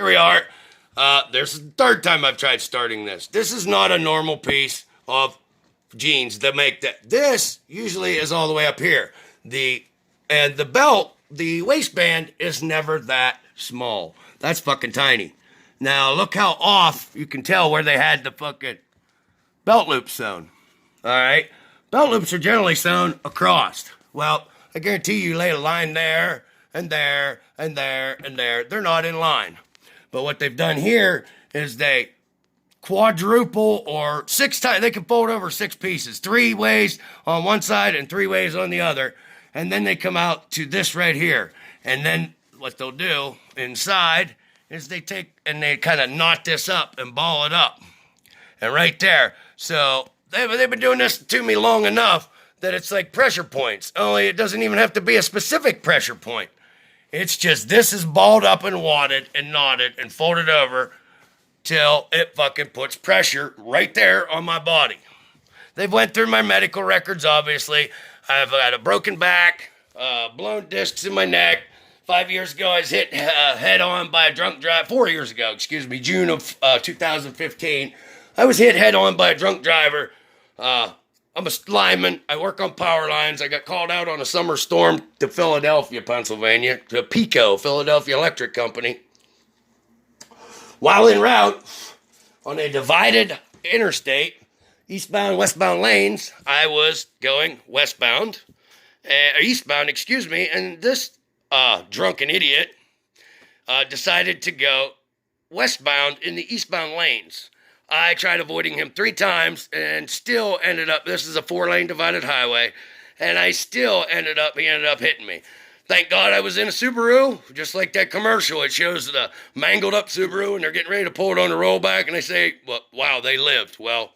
Here we are. There's the third time I've tried starting this. This is not a normal piece of jeans that make that. This usually is all the way up here. And the belt, the waistband is never that small. That's fucking tiny. Now look how off you can tell where they had the fucking belt loop sewn. All right, belt loops are generally sewn across. Well, I guarantee you lay a line there and there and there and there. They're not in line. But what they've done here is they quadruple or six times. They can fold over six pieces, 3 ways on one side and 3 ways on the other. And then they come out to this right here. And then what they'll do inside is they take and they kind of knot this up and ball it up. And right there. So they've been doing this to me long enough that it's like pressure points. Only it doesn't even have to be a specific pressure point. It's just this is balled up and wadded and knotted and folded over till it fucking puts pressure right there on my body. They've went through my medical records, obviously. I've had a broken back, blown discs in my neck. 5 years ago, I was hit head on by a drunk driver. 4 years ago, June of 2015. I was hit head on by a drunk driver. I'm a lineman. I work on power lines. I got called out on a summer storm to Philadelphia, Pennsylvania, to PECO, Philadelphia Electric Company. While en route on a divided interstate, eastbound, westbound lanes, I was going eastbound, and this drunken idiot decided to go westbound in the eastbound lanes. I tried avoiding him 3 times and still ended up, this is a 4-lane divided highway, and he ended up hitting me. Thank God I was in a Subaru, just like that commercial. It shows the mangled up Subaru and they're getting ready to pull it on the rollback and they say, well, wow, they lived. Well,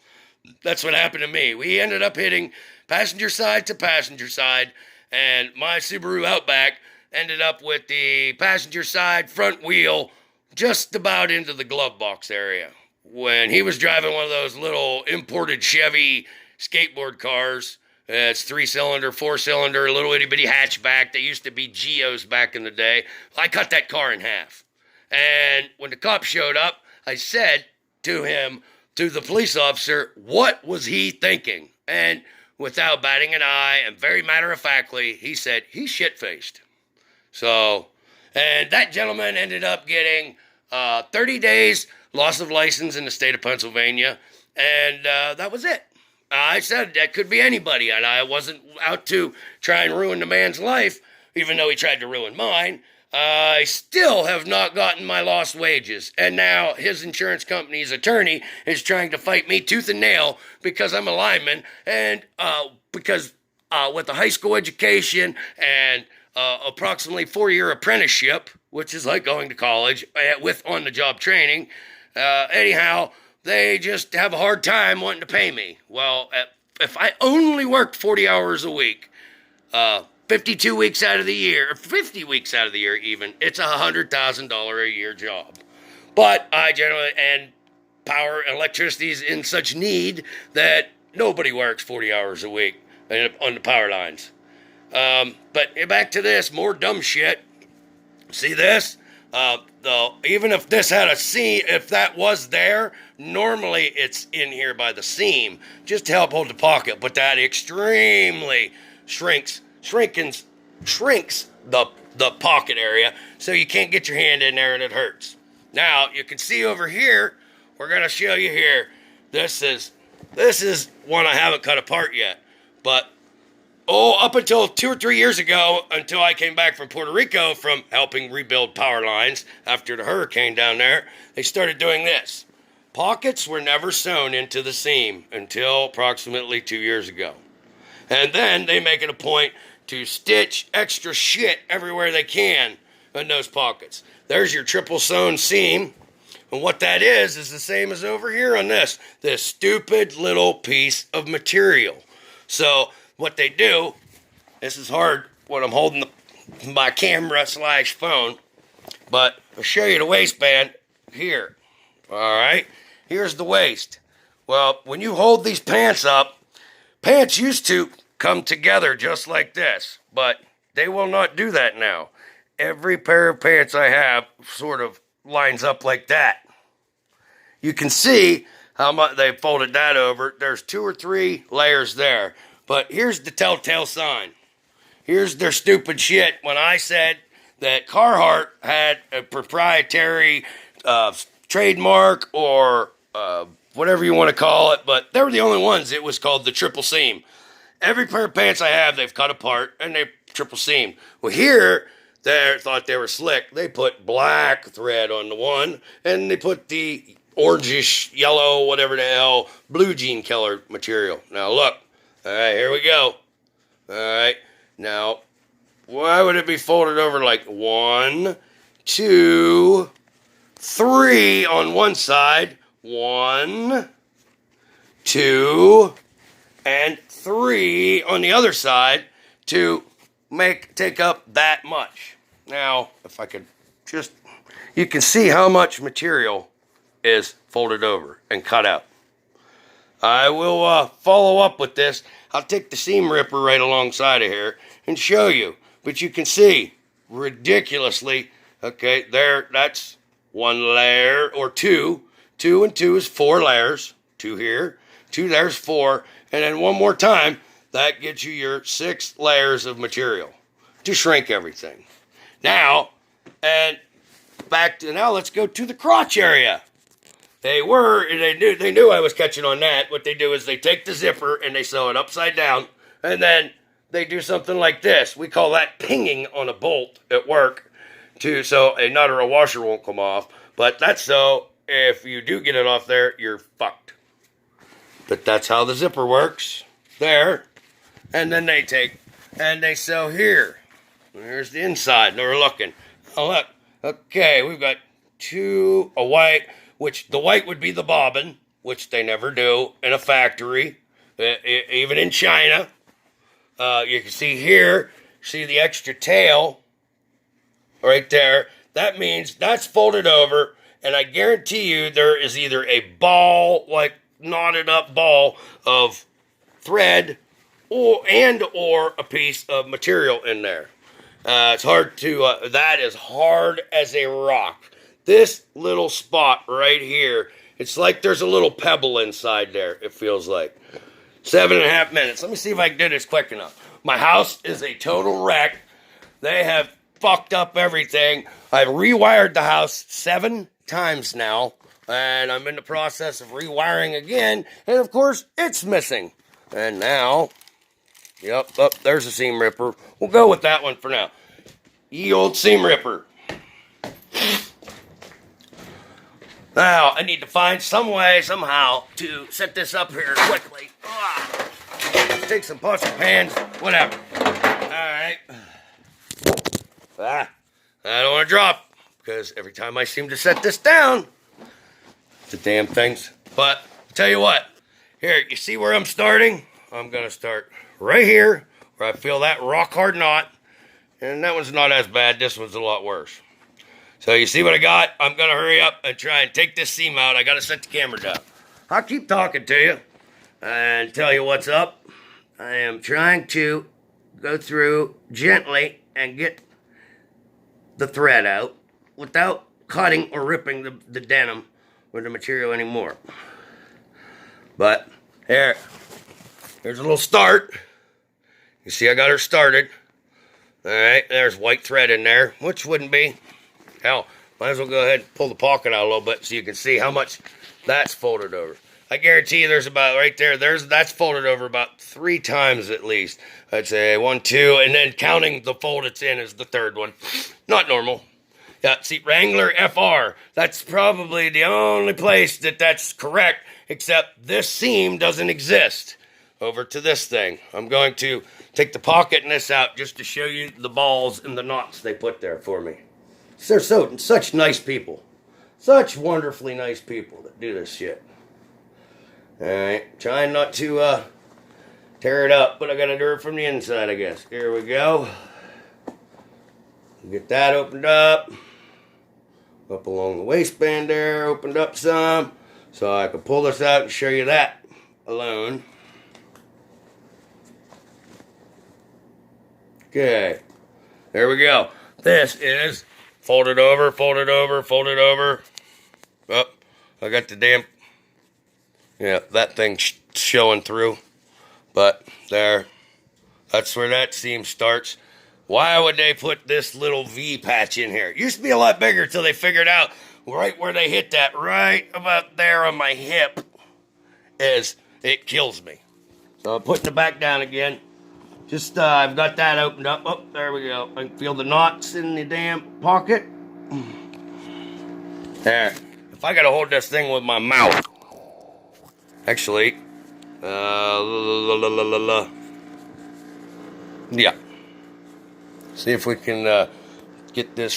that's what happened to me. We ended up hitting passenger side to passenger side, and my Subaru Outback ended up with the passenger side front wheel just about into the glove box area. When he was driving one of those little imported Chevy skateboard cars, it's 3-cylinder, 4-cylinder, little itty bitty hatchback. They used to be Geos back in the day. I cut that car in half. And when the cop showed up, I said to the police officer, what was he thinking? And without batting an eye and very matter-of-factly, he said, he's shit-faced. So, and that gentleman ended up getting 30 days loss of license in the state of Pennsylvania, and that was it. I said that could be anybody, and I wasn't out to try and ruin the man's life, even though he tried to ruin mine. I still have not gotten my lost wages, and now his insurance company's attorney is trying to fight me tooth and nail because I'm a lineman, and because with a high school education and approximately 4-year apprenticeship, which is like going to college with on-the-job training, anyhow, they just have a hard time wanting to pay me. Well, if I only worked 40 hours a week, 52 weeks out of the year, or 50 weeks out of the year even, it's $100,000 a year job. But I generally, and power and electricity is in such need that nobody works 40 hours a week on the power lines. But back to this, more dumb shit. See this? Even if this had a seam, if that was there, normally it's in here by the seam, just to help hold the pocket, but that extremely shrinks the pocket area, so you can't get your hand in there and it hurts. Now, you can see over here, we're going to show you here, this is one I haven't cut apart yet, but up until 2 or 3 years ago, until I came back from Puerto Rico from helping rebuild power lines after the hurricane down there, they started doing this. Pockets were never sewn into the seam until approximately 2 years ago. And then they make it a point to stitch extra shit everywhere they can in those pockets. There's your triple sewn seam. And what that is the same as over here on this stupid little piece of material. So what they do, this is hard when I'm holding my camera / phone, but I'll show you the waistband here. All right, here's the waist. Well, when you hold these pants up, pants used to come together just like this, but they will not do that now. Every pair of pants I have sort of lines up like that. You can see how much they folded that over. There's 2 or 3 layers there. But here's the telltale sign. Here's their stupid shit when I said that Carhartt had a proprietary trademark or whatever you want to call it, but they were the only ones. It was called the triple seam. Every pair of pants I have, they've cut apart and they triple seam. Well, here, they thought they were slick. They put black thread on the one, and they put the orangish, yellow, whatever the hell, blue jean color material. Now, look. All right, here we go. All right. Now, why would it be folded over like 1, 2, 3 on one side? 1, 2, and 3 on the other side to take up that much. Now, if I could just, you can see how much material is folded over and cut out. I will follow up with this. I'll take the seam ripper right alongside of here and show you. But you can see, ridiculously, okay, there, that's 1 layer or 2. 2 and 2 is 4 layers. 2 here, 2 there's 4. And then one more time, that gets you your 6 layers of material to shrink everything. Now, and back to, now let's go to the crotch area. They knew I was catching on that. What they do is they take the zipper and they sew it upside down, and then they do something like this. We call that pinging on a bolt at work, so a nut or a washer won't come off. But that's so if you do get it off there, you're fucked. But that's how the zipper works. There. And then they take and they sew here. Here's the inside. Now we're looking. Oh, look. Okay, we've got a white, which the white would be the bobbin, which they never do in a factory, even in China. You can see here, see the extra tail right there. That means that's folded over, and I guarantee you there is either a ball, like knotted up ball of thread, or a piece of material in there. It's hard to, that is hard as a rock. This little spot right here, it's like there's a little pebble inside there, it feels like. 7.5 minutes. Let me see if I can do this quick enough. My house is a total wreck. They have fucked up everything. I've rewired the house 7 times now, and I'm in the process of rewiring again, and of course, it's missing. And now, yep, there's a seam ripper. We'll go with that one for now. Ye old seam ripper. Now, I need to find some way, somehow, to set this up here quickly. Take some pots and pans, whatever. Alright. I don't want to drop, because every time I seem to set this down, the damn things. But, I'll tell you what. Here, you see where I'm starting? I'm going to start right here, where I feel that rock hard knot. And that one's not as bad. This one's a lot worse. So you see what I got? I'm going to hurry up and try and take this seam out. I got to set the camera down. I'll keep talking to you and tell you what's up. I am trying to go through gently and get the thread out without cutting or ripping the denim or the material anymore. But here's a little start. You see I got her started. All right, there's white thread in there, which wouldn't be. Hell, might as well go ahead and pull the pocket out a little bit so you can see how much that's folded over. I guarantee you there's about, right there, that's folded over about 3 times at least. I'd say 1, 2, and then counting the fold it's in is the 3rd one. Not normal. Yeah, see, Wrangler FR, that's probably the only place that's correct, except this seam doesn't exist. Over to this thing. I'm going to take the pocket and this out just to show you the balls and the knots they put there for me. They're such nice people. Such wonderfully nice people that do this shit. Alright, trying not to tear it up, but I gotta do it from the inside, I guess. Here we go. Get that opened up. Up along the waistband there, opened up some. So I can pull this out and show you that alone. Okay, there we go. This is Fold it over, fold it over, fold it over. Oh, I got the damn, yeah, that thing showing through. But there, that's where that seam starts. Why would they put this little V patch in here? It used to be a lot bigger till they figured out right where they hit that, right about there on my hip, is it kills me. So I'm putting it back down again. Just, I've got that opened up. Oh, there we go. I can feel the knots in the damn pocket. There. If I gotta hold this thing with my mouth. Actually, yeah. See if we can get this